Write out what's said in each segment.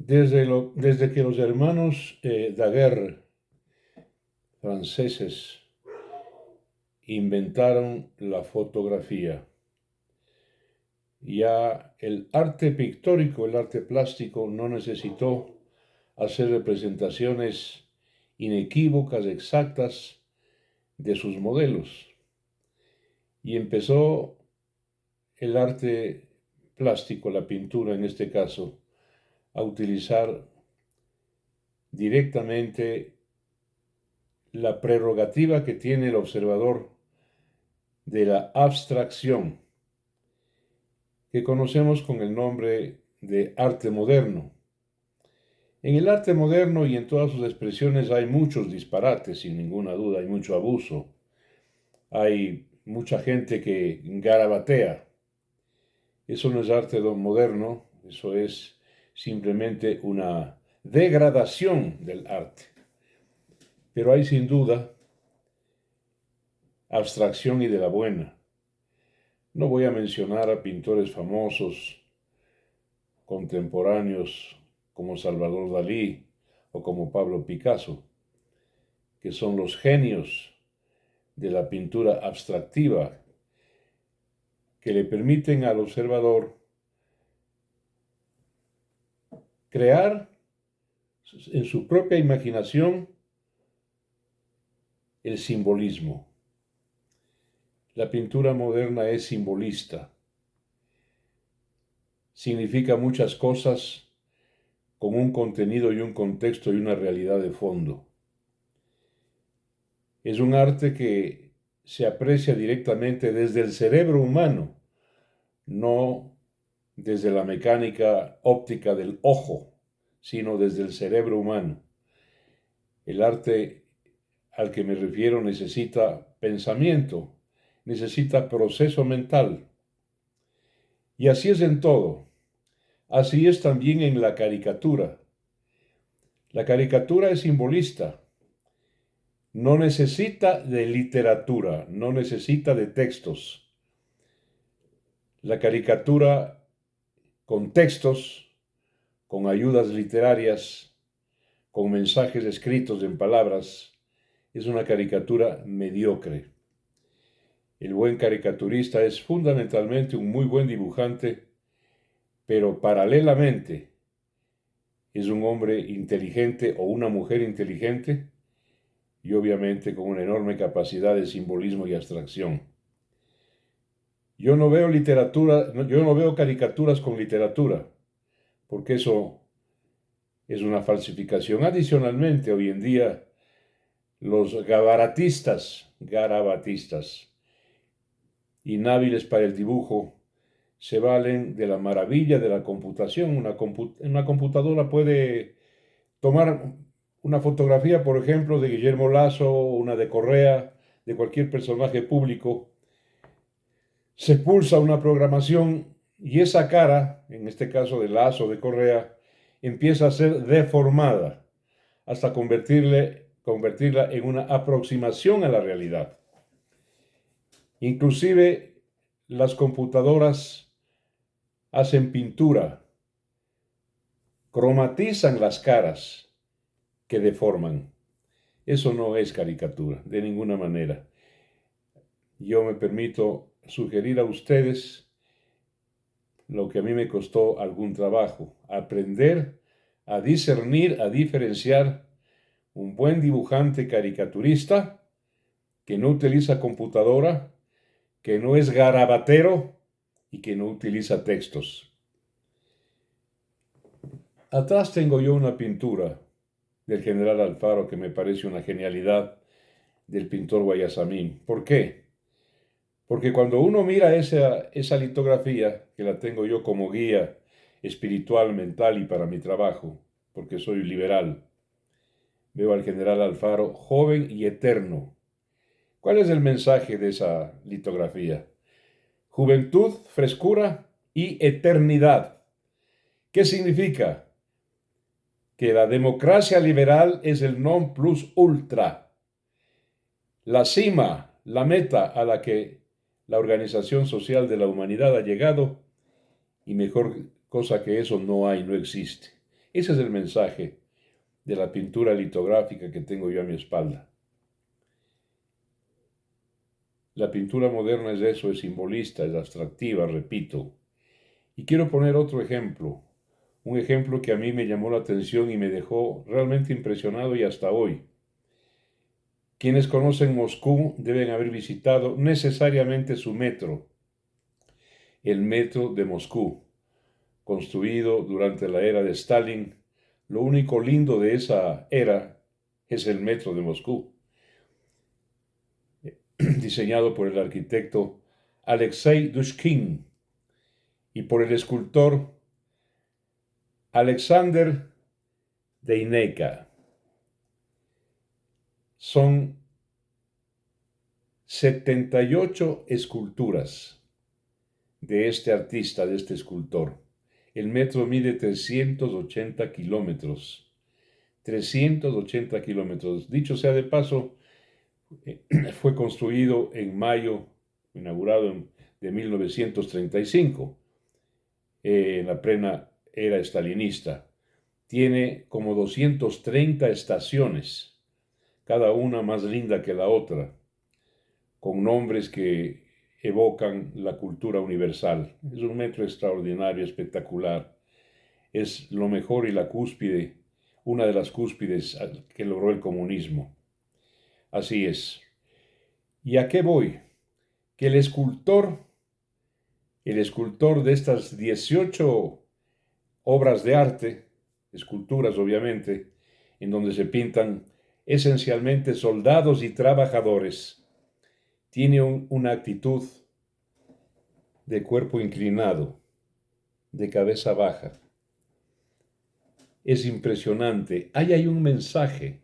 Desde que los hermanos Daguerre, franceses, inventaron la fotografía, ya el arte pictórico, el arte plástico, no necesitó hacer representaciones inequívocas, exactas de sus modelos. Y empezó el arte plástico, la pintura en este caso, a utilizar directamente la prerrogativa que tiene el observador de la abstracción, que conocemos con el nombre de arte moderno. En el arte moderno y en todas sus expresiones hay muchos disparates, sin ninguna duda, hay mucho abuso. Hay mucha gente que garabatea. Eso no es arte moderno, eso es simplemente una degradación del arte. Pero hay sin duda abstracción y de la buena. No voy a mencionar a pintores famosos, contemporáneos, como Salvador Dalí o como Pablo Picasso, que son los genios de la pintura abstractiva, que le permiten al observador crear en su propia imaginación el simbolismo. La pintura moderna es simbolista. Significa muchas cosas con un contenido y un contexto y una realidad de fondo. Es un arte que se aprecia directamente desde el cerebro humano, no desde la mecánica óptica del ojo, sino desde el cerebro humano. El arte al que me refiero necesita pensamiento, necesita proceso mental. Y así es en todo. Así es también en la caricatura. La caricatura es simbolista. No necesita de literatura, no necesita de textos. La caricatura con textos, con ayudas literarias, con mensajes escritos en palabras, es una caricatura mediocre. El buen caricaturista es fundamentalmente un muy buen dibujante, pero paralelamente es un hombre inteligente o una mujer inteligente y obviamente con una enorme capacidad de simbolismo y abstracción. Yo no veo caricaturas con literatura, porque eso es una falsificación. Adicionalmente, hoy en día, los garabatistas, inhábiles para el dibujo, se valen de la maravilla de la computación. Una computadora puede tomar una fotografía, por ejemplo, de Guillermo Lasso, una de Correa, de cualquier personaje público. Se pulsa una programación y esa cara, en este caso de Lasso, de Correa, empieza a ser deformada hasta convertirla en una aproximación a la realidad. Inclusive las computadoras hacen pintura, cromatizan las caras que deforman. Eso no es caricatura, de ninguna manera. Yo me permito sugerir a ustedes lo que a mí me costó algún trabajo, aprender a discernir, a diferenciar un buen dibujante caricaturista que no utiliza computadora, que no es garabatero y que no utiliza textos. Atrás tengo yo una pintura del general Alfaro que me parece una genialidad del pintor Guayasamín. ¿Por qué? Porque cuando uno mira esa litografía, que la tengo yo como guía espiritual, mental y para mi trabajo, porque soy liberal, veo al general Alfaro joven y eterno. ¿Cuál es el mensaje de esa litografía? Juventud, frescura y eternidad. ¿Qué significa? Que la democracia liberal es el non plus ultra, la cima, la meta a la que la organización social de la humanidad ha llegado, y mejor cosa que eso no hay, no existe. Ese es el mensaje de la pintura litográfica que tengo yo a mi espalda. La pintura moderna es eso, es simbolista, es abstractiva, repito. Y quiero poner otro ejemplo, un ejemplo que a mí me llamó la atención y me dejó realmente impresionado y hasta hoy. Quienes conocen Moscú deben haber visitado necesariamente su metro, el metro de Moscú, construido durante la era de Stalin. Lo único lindo de esa era es el metro de Moscú, diseñado por el arquitecto Alexei Dushkin y por el escultor Alexander Deineka. Son 78 esculturas de este artista, de este escultor. El metro mide 380 kilómetros. 380 kilómetros. Dicho sea de paso, fue construido en mayo, inaugurado de 1935, en la plena era estalinista. Tiene como 230 estaciones, cada una más linda que la otra, con nombres que evocan la cultura universal. Es un metro extraordinario, espectacular. Es lo mejor y la cúspide, una de las cúspides que logró el comunismo. Así es. ¿Y a qué voy? Que el escultor de estas 18 obras de arte, esculturas obviamente, en donde se pintan esencialmente soldados y trabajadores, tiene una actitud de cuerpo inclinado, de cabeza baja. Es impresionante. Ahí hay un mensaje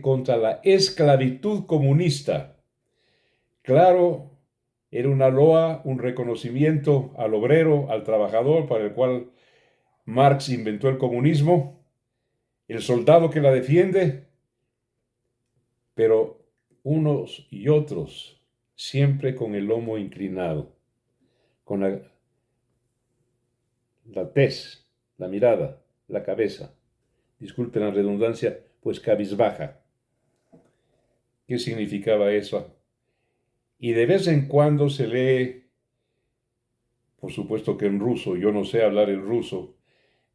contra la esclavitud comunista. Claro, era una loa, un reconocimiento al obrero, al trabajador, para el cual Marx inventó el comunismo, el soldado que la defiende, pero unos y otros siempre con el lomo inclinado, con la tez, la mirada, la cabeza, disculpen la redundancia, pues cabizbaja. ¿Qué significaba eso? Y de vez en cuando se lee, por supuesto que en ruso, yo no sé hablar el ruso,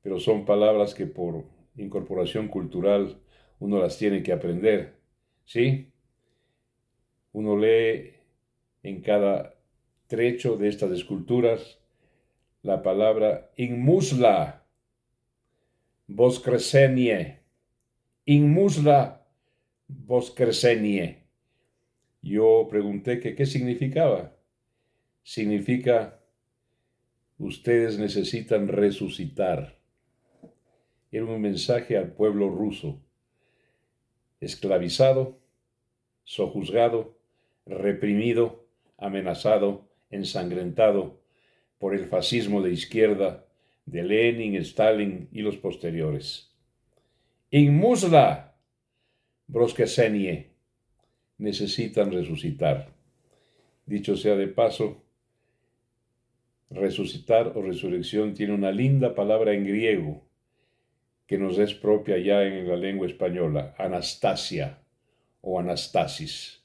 pero son palabras que por incorporación cultural uno las tiene que aprender, ¿sí? Uno lee en cada trecho de estas esculturas la palabra inmusla, voskresenie, inmusla, voskresenie. Yo pregunté que qué significaba. Significa, ustedes necesitan resucitar. Era un mensaje al pueblo ruso, esclavizado, sojuzgado, reprimido, amenazado, ensangrentado por el fascismo de izquierda de Lenin, Stalin y los posteriores. Inmusla, broskesenie, necesitan resucitar. Dicho sea de paso, resucitar o resurrección tiene una linda palabra en griego que nos es propia ya en la lengua española, anastasia o anastasis,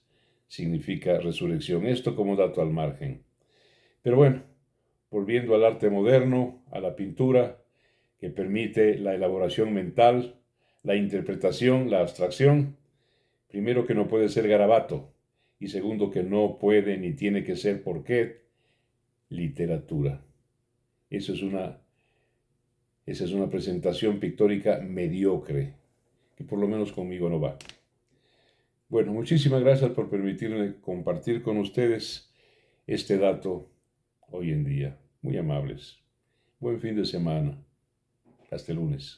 significa resurrección. Esto como dato al margen. Pero bueno, volviendo al arte moderno, a la pintura, que permite la elaboración mental, la interpretación, la abstracción, primero que no puede ser garabato, y segundo que no puede ni tiene que ser, ¿por qué? Literatura. Esa es una presentación pictórica mediocre, que por lo menos conmigo no va. Bueno, muchísimas gracias por permitirme compartir con ustedes este dato hoy en día. Muy amables. Buen fin de semana. Hasta el lunes.